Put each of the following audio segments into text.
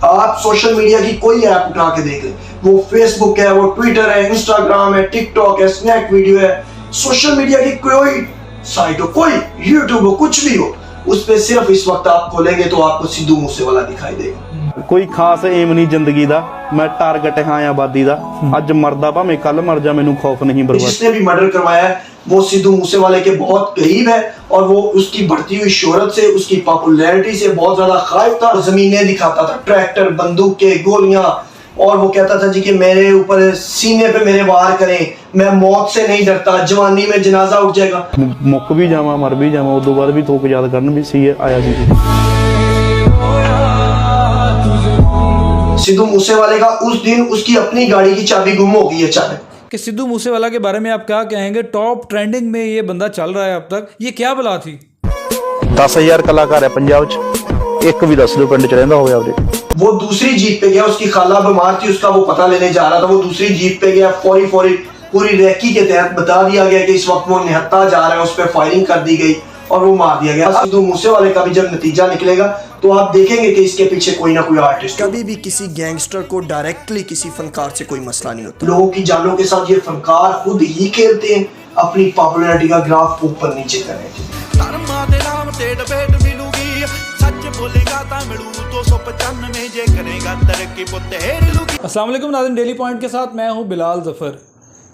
आप social media की कोई ऐप उठा के देख लें, वो फेसबुक है, वो ट्विटर है, इंस्टाग्राम है, टिकटॉक है, स्नैक वीडियो है, सोशल मीडिया की कोई साइट हो, कोई यूट्यूब हो, कुछ भी हो, उस पे सिर्फ इस वक्त आप खोलेंगे तो आपको सिद्धू मूसेवाला दिखाई देगा। कोई खास एम नहीं जिंदगी दा, मैं टारगेट हाँ आबादी दा, अज मरदा भावें कल मर जा, मैनू खौफ नहीं बर्बाद। जिसने भी मर्डर करवाया है वो सिद्धू मूसेवाले के बहुत करीब है और वो उसकी बढ़ती हुई शोहरत से, उसकी पॉपुलैरिटी से बहुत ज्यादा खाइफ था। जमीनें दिखाता था, ट्रैक्टर, बंदूक के गोलियां, और वो कहता था जी कि मेरे ऊपर सीने पे मेरे वार करें, मैं मौत से नहीं डरता, जवानी में जनाजा उठ जाएगा। मुक भी जावा, मर भी जावा, उस बाद भी थोक याद करन भी सी आया सी। सिद्धू मूसेवाले का उस दिन उसकी अपनी गाड़ी की चाबी गुम हो गई अचानक। कि सिद्धू मूसेवाला के बारे में आप क्या कहेंगे? टॉप ट्रेंडिंग में ये बंदा चल रहा है अब तक, ये क्या बला थी? 10,000 कलाकार है पंजाब च, एक भी दस दो पिंड च रहिंदा होवे आपदे। वो दूसरी जीप पे गया, उसकी खाला बीमार थी, उसका वो पता लेने जा रहा था, वो दूसरी जीप पे गया, फौरी पूरी रेकी के तहत बता दिया गया कि इस वक्त वो निहत्ता जा रहा है, उस पर फायरिंग कर दी गई और वो मार दिया गया। सिद्धू मूसेवाले का भी जब नतीजा निकलेगा तो आप देखेंगे कि इसके पीछे कोई ना कोई आर्टिस्ट। कभी भी किसी गैंगस्टर को डायरेक्टली किसी फनकार से कोई मसला नहीं होता। लोगों की जानों के साथ ये फनकार खुद ही खेलते हैं अपनी पॉपुलैरिटी का ग्राफ ऊपर नीचे करने के लिए। अस्सलाम वालेकुम नाज़रीन, डेली पॉइंट के साथ मैं हूं बिलाल ज़फ़र।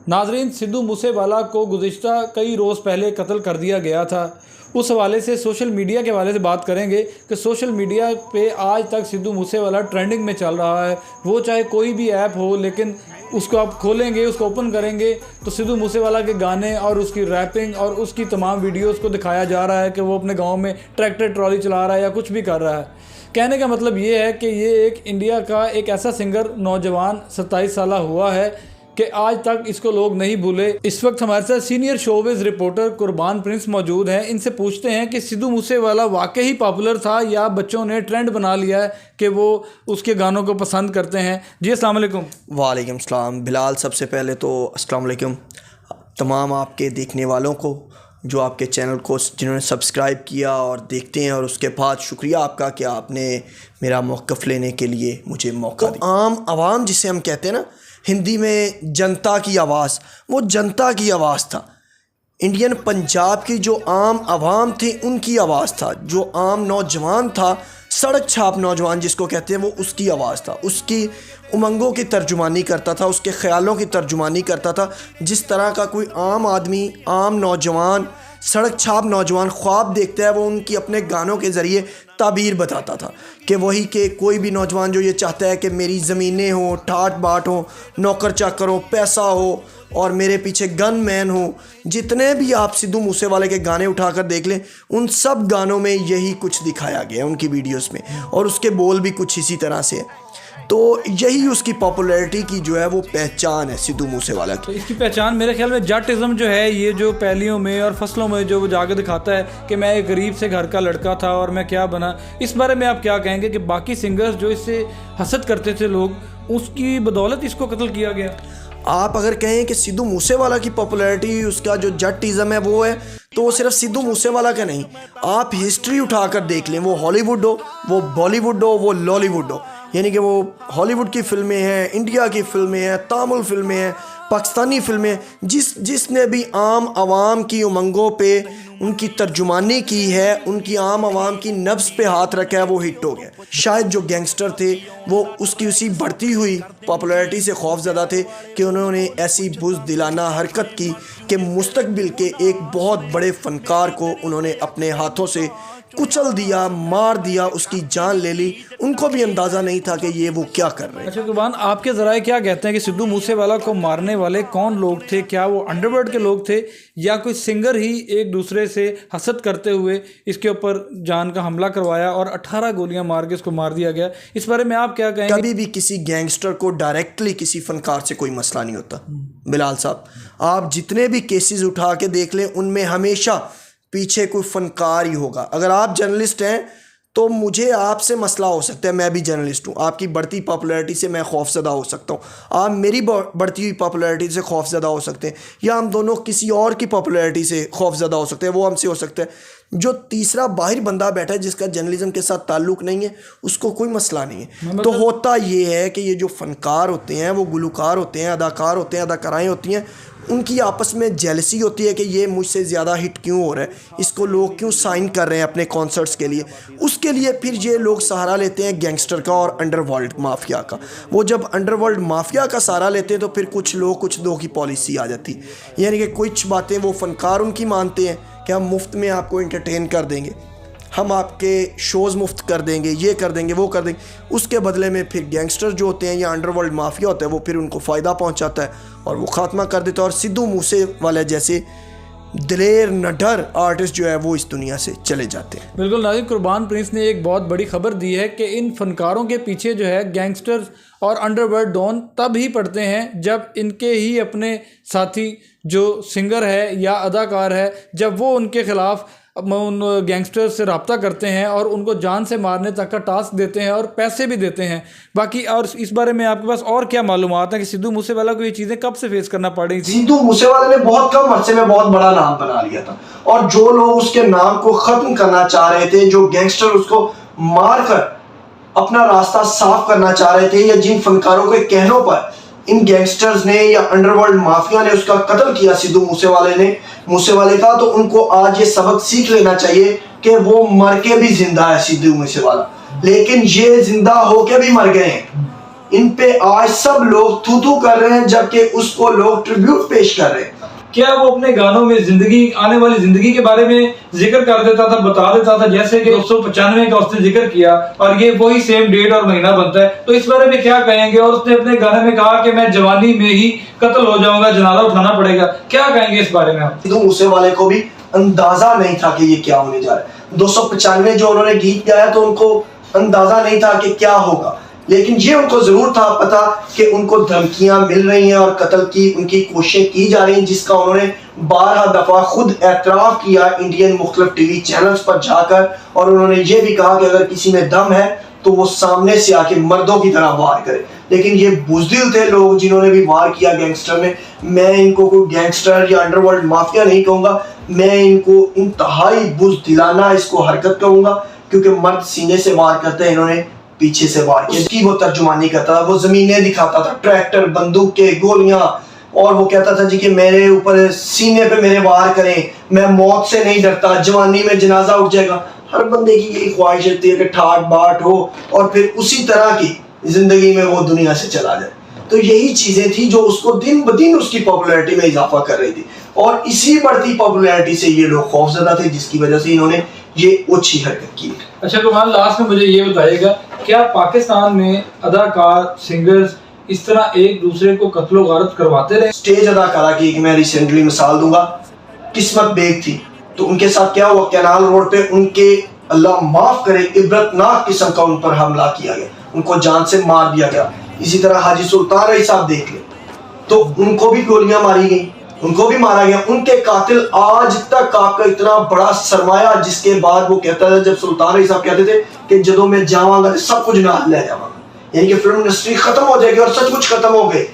नाज़रीन, सिद्धू मूसेवाला को गुज़िश्ता कई रोज़ पहले कत्ल कर दिया गया था। उस हवाले से सोशल मीडिया के हवाले से बात करेंगे कि सोशल मीडिया पे आज तक सिद्धू मूसेवाला ट्रेंडिंग में चल रहा है। वो चाहे कोई भी ऐप हो, लेकिन उसको आप खोलेंगे, उसको ओपन करेंगे तो सिद्धू मूसेवाला के गाने और उसकी रैपिंग और उसकी तमाम वीडियोस को दिखाया जा रहा है कि वो अपने गांव में ट्रैक्टर ट्रॉली चला रहा है या कुछ भी कर रहा है। कहने का मतलब ये है कि ये एक इंडिया का एक ऐसा सिंगर नौजवान 27 साल हुआ है कि आज तक इसको लोग नहीं भूले। इस वक्त हमारे साथ सीनियर शोबिज़ रिपोर्टर कुर्बान प्रिंस मौजूद हैं। इनसे पूछते हैं कि सिद्धू मूसेवाला वाकई ही पॉपुलर था या बच्चों ने ट्रेंड बना लिया है कि वो उसके गानों को पसंद करते हैं। जी अस्सलाम वालेकुम। वालेकुम सलाम बिलाल, सबसे पहले तो अस्सलाम वालेकुम तमाम आपके देखने वालों को जो आपके चैनल को जिन्होंने सब्सक्राइब किया और देखते हैं, और उसके बाद शुक्रिया आपका कि आपने मेरा मौक़िफ़ लेने के लिए मुझे मौका दिया। आम आवाम जिसे हम कहते हैं ना हिंदी में, जनता की आवाज़, वो जनता की आवाज़ था। इंडियन पंजाब की जो आम आवाम थी उनकी आवाज़ था। जो आम नौजवान था, सड़क छाप नौजवान जिसको कहते हैं, वो उसकी आवाज़ था। उसकी उमंगों की तर्जुमानी करता था, उसके ख़्यालों की तर्जुमानी करता था। जिस तरह का कोई आम आदमी, आम नौजवान, सड़क छाप नौजवान ख्वाब देखता है, वो उनकी अपने गानों के ज़रिए ताबीर बताता था कि वही कि कोई भी नौजवान जो ये चाहता है कि मेरी ज़मीनें हों, ठाट बाट हो, नौकर चाकर हो, पैसा हो और मेरे पीछे गन मैन हो। जितने भी आप सिद्धू मूसेवाले के गाने उठाकर देख लें, उन सब गानों में यही कुछ दिखाया गया है उनकी वीडियोस में, और उसके बोल भी कुछ इसी तरह से है। तो यही उसकी पॉपुलैरिटी की जो है वो पहचान है सिद्धू मूसेवाला की। तो इसकी पहचान मेरे ख्याल में जटिज़म जो है, ये जो पैलियों में और फसलों में जो वो जाकर दिखाता है कि मैं एक गरीब से घर का लड़का था और मैं क्या बना। इस बारे में आप क्या कहेंगे कि बाकी सिंगर्स जो इससे हसद करते थे लोग, उसकी बदौलत इसको कत्ल किया गया? आप अगर कहें कि सिद्धू मूसेवाला की पॉपुलैरिटी, उसका जो जटिज़म है वो है, तो वो सिर्फ सिद्धू मूसेवाला का नहीं, आप हिस्ट्री उठाकर देख लें, वो हॉलीवुड हो, वो बॉलीवुड हो, वो लॉलीवुड हो, यानी कि वो हॉलीवुड की फ़िल्में हैं, इंडिया की फ़िल्में हैं, तामिल फ़िल्में हैं, पाकिस्तानी फ़िल्में, जिसने भी आम आवाम की उमंगों पे उनकी तर्जुमानी की है, उनकी आम आवाम की नब्ज़ पे हाथ रखा है, वो हिट हो गया। शायद जो गैंगस्टर थे वो उसकी उसी बढ़ती हुई पॉपुलैरिटी से खौफज़दा थे कि उन्होंने ऐसी बुज़दिलाना हरकत की कि मुस्तकबिल के एक बहुत बड़े फ़नकार को उन्होंने अपने हाथों से कुचल दिया, मार दिया, उसकी जान ले ली। उनको भी अंदाज़ा नहीं था कि ये वो क्या कर रहे हैं। अच्छा कुर्बान, आपके ज़राए क्या कहते हैं कि सिद्धू मूसेवाला को मारने वाले कौन लोग थे? क्या वो अंडरवर्ल्ड के लोग थे या कोई सिंगर ही एक दूसरे से हसद करते हुए इसके ऊपर जान का हमला करवाया और 18 गोलियां मार के इसको मार दिया गया? इस बारे में आप क्या कहेंगे? कभी भी किसी गैंगस्टर को डायरेक्टली किसी फनकार से कोई मसला नहीं होता। बिलाल साहब, आप जितने भी केसेस उठा के देख लें, उनमें हमेशा पीछे कोई फनकार ही होगा। अगर आप जर्नलिस्ट हैं तो मुझे आपसे मसला हो सकता है, मैं भी जर्नलिस्ट हूँ, आपकी बढ़ती पॉपुलैरिटी से मैं खौफज़दा हो सकता हूँ, आप मेरी बढ़ती हुई पॉपुलैरिटी से खौफज़दा हो सकते हैं, या हम दोनों किसी और की पॉपुलैरिटी से खौफज़दा हो सकते हैं, वो हमसे हो सकता है। जो तीसरा बाहर बंदा बैठा है जिसका जर्नलिज्म के साथ ताल्लुक़ नहीं है, उसको कोई मसला नहीं है। तो होता ये है कि ये जो फ़नकार होते हैं, वो गुलकार होते हैं, अदाकार होते हैं, अदाकाराएँ होती हैं, उनकी आपस में जेलसी होती है कि ये मुझसे ज़्यादा हिट क्यों हो रहा है, इसको लोग क्यों साइन कर रहे हैं अपने कॉन्सर्ट्स के लिए। उसके लिए फिर ये लोग सहारा लेते हैं गैंगस्टर का और अंडरवर्ल्ड माफिया का। वो जब अंडरवर्ल्ड माफिया का सहारा लेते हैं तो फिर कुछ लोगों की पॉलिसी आ जाती है, यानी कि कुछ बातें वो फ़नकार उनकी मानते हैं कि हम मुफ्त में आपको इंटरटेन कर देंगे, हम आपके शोज़ मुफ्त कर देंगे, ये कर देंगे, वो कर देंगे। उसके बदले में फिर गैंगस्टर जो होते हैं या अंडरवर्ल्ड माफिया होता है वो फिर उनको फ़ायदा पहुंचाता है और वो ख़ात्मा कर देता है। और सिद्धू मूसेवाला जैसे दिलेर निडर आर्टिस्ट जो है वो इस दुनिया से चले जाते हैं। बिल्कुल नाज़रीन, कुर्बान प्रिंस ने एक बहुत बड़ी खबर दी है कि इन फनकारों के पीछे जो है गैंगस्टर्स और अंडरवर्ल्ड डॉन तब ही पड़ते हैं जब इनके ही अपने साथी जो सिंगर है या अदाकार है, जब वो उनके ख़िलाफ़ उन गैंगस्टर्स से रब्ता करते हैं और उनको जान से मारने तक का टास्क देते हैं और पैसे भी देते हैं। बाकी और इस बारे में आपके पास और क्या मालूमात है कि सिद्धू मूसेवाला को ये चीज़ें कब से फेस करना पड़ रही थी? सिद्धू मूसेवाला ने बहुत कम अरसे में बहुत बड़ा नाम बना लिया था और जो लोग उसके नाम को ख़त्म करना चाह रहे थे, जो गैंगस्टर उसको मार कर अपना रास्ता साफ करना चाह रहे थे, या जिन फनकारों के कहनों पर इन गैंगस्टर्स ने या अंडरवर्ल्ड माफिया ने उसका कत्ल किया सिद्धू मूसेवाले का, तो उनको आज ये सबक सीख लेना चाहिए कि वो मर के भी जिंदा है सिद्धू मूसेवाला, लेकिन ये जिंदा होके भी मर गए हैं। इन पे आज सब लोग थू थू कर रहे हैं जबकि उसको लोग ट्रिब्यूट पेश कर रहे हैं। क्या वो अपने गानों में जिंदगी, आने वाली जिंदगी के बारे में जिक्र कर देता था, बता देता था, जैसे कि 295 का उसने जिक्र किया और ये वही सेम डेट और महीना बनता है, तो इस बारे में क्या कहेंगे? और उसने अपने गाने में कहा कि मैं जवानी में ही कत्ल हो जाऊंगा, जनाजा उठाना पड़ेगा, क्या कहेंगे इस बारे में आप? सिद्धू मूसेवाले को भी अंदाजा नहीं था कि ये क्या होने जा रहा है। 295 जो उन्होंने गीत गाया तो उनको अंदाजा नहीं था कि क्या होगा, लेकिन ये उनको जरूर था पता कि उनको धमकियां मिल रही हैं और कत्ल की उनकी कोशिशें की जा रही हैं, जिसका उन्होंने 12 दफा खुद एतराफ किया इंडियन मुख्तलिफ टीवी चैनल्स पर जाकर। और उन्होंने ये भी कहा कि अगर किसी में दम है तो वो सामने से आके मर्दों की तरह वार करे। लेकिन ये बुज़दिल थे लोग जिन्होंने भी वार किया गैंगस्टर में। मैं इनको कोई गैंगस्टर या अंडरवर्ल्ड माफिया नहीं कहूँगा, मैं इनको इंतहाई बुज़दिलाना इसको हरकत कहूँगा, क्योंकि मर्द सीने से वार करते हैं, इन्होंने पीछे से वार किया। उसकी वो तर्जुमानी करता था, वो जमीनें दिखाता था, ट्रैक्टर, बंदूकें, गोलियां, और वो कहता था जी कि मेरे ऊपर सीने पे मेरे वार करें, मैं मौत से नहीं डरता, जवानी में जनाजा उठ जाएगा। हर बंदे की यही ख्वाहिश होती है कि ठाट बाट हो और फिर उसी तरह की जिंदगी में वो दुनिया से चला जाए। तो यही चीजें थी जो उसको दिन ब दिन उसकी पॉपुलैरिटी में इजाफा कर रही थी, और इसी बढ़ती पॉपुलैरिटी से ये लोग खौफजदा थे, जिसकी वजह से इन्होंने ये ओछी हरकत की। अच्छा कुमार, लास्ट में मुझे ये बताइएगा, क्या पाकिस्तान में अदाकार, सिंगर्स इस तरह एक दूसरे को कत्लो गारत करवाते रहे? स्टेज अदाकारा की मैं रिसेंटली मिसाल दूंगा, किस्मत बेग थी, तो उनके साथ क्या हुआ, कैनाल रोड पे उनके, अल्लाह माफ करे, इबरतनाक किस्म का उन पर हमला किया गया, उनको जान से मार दिया गया। इसी तरह हाजी सुल्तान रही साहब देख ले, तो उनको भी गोलियां मारी गई, उनको भी मारा गया। उनके कातिल आज तक आपका इतना बड़ा सरमाया, जिसके बाद वो कहता था, जब सुल्तान रही साहब कहते थे कि जदों मैं जावांगा सब कुछ नाल ले जावांगा, यानी कि फिल्म इंडस्ट्री खत्म हो जाएगी, और सच कुछ खत्म हो गए।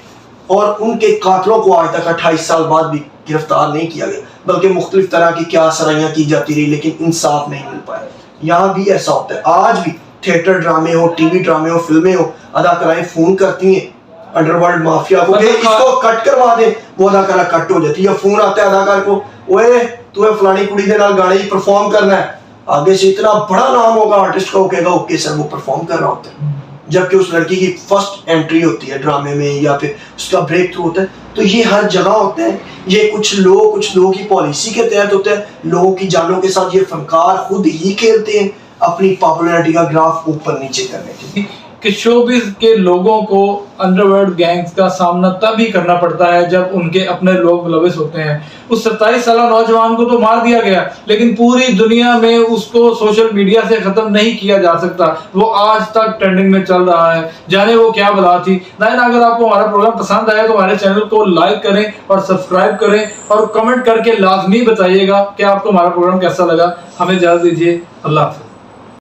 और उनके कातिलों को आज तक 28 साल बाद भी गिरफ्तार नहीं किया गया, बल्कि मुख्तलिफ तरह की क्या सराइयां की जाती रही, लेकिन इंसाफ नहीं मिल पाया। यहाँ भी ऐसा होता है, आज भी थिएटर ड्रामे हो, टीवी ड्रामे हो, फिल्में हो, अदाकाराएं फोन करती हैं अंडरवर्ल्ड माफिया को कि इसको कट करवा दे, वो अदाकारा कट हो जाती है। फोन आता है अदाकार को, ओए तू फलानी कुड़ी के नाल गाने ही परफॉर्म करना है, आगे से इतना बड़ा नाम होगा आर्टिस्ट का, वो कहेगा ओके सर, वो परफॉर्म कर रहा होता है, जबकि उस लड़की की फर्स्ट एंट्री होती है ड्रामे में या फिर उसका ब्रेक थ्रू होता है। तो ये हर जगह होता है, ये कुछ लोगों की पॉलिसी के तहत होता है, लोगों की जानों के साथ ये फनकार खुद ही खेलते हैं अपनी पॉपुलैरिटी का ग्राफ ऊपर नीचे करने के लिए। कि शोबिज के लोगों को अंडरवर्ल्ड गैंग्स का सामना तब ही करना पड़ता है जब उनके अपने लोग मुलविस होते हैं। उस 27 साल नौजवान को तो मार दिया गया, लेकिन पूरी दुनिया में उसको सोशल मीडिया से खत्म नहीं किया जा सकता, वो आज तक ट्रेंडिंग में चल रहा है, जाने वो क्या बला थी। नाइन, अगर आपको हमारा प्रोग्राम पसंद आया तो हमारे चैनल को लाइक करें और सब्सक्राइब करें, और कमेंट करके लाजमी बताइएगा कि आपको हमारा प्रोग्राम कैसा लगा। हमें इजाजत दीजिए, अल्लाह हाफ़िज़।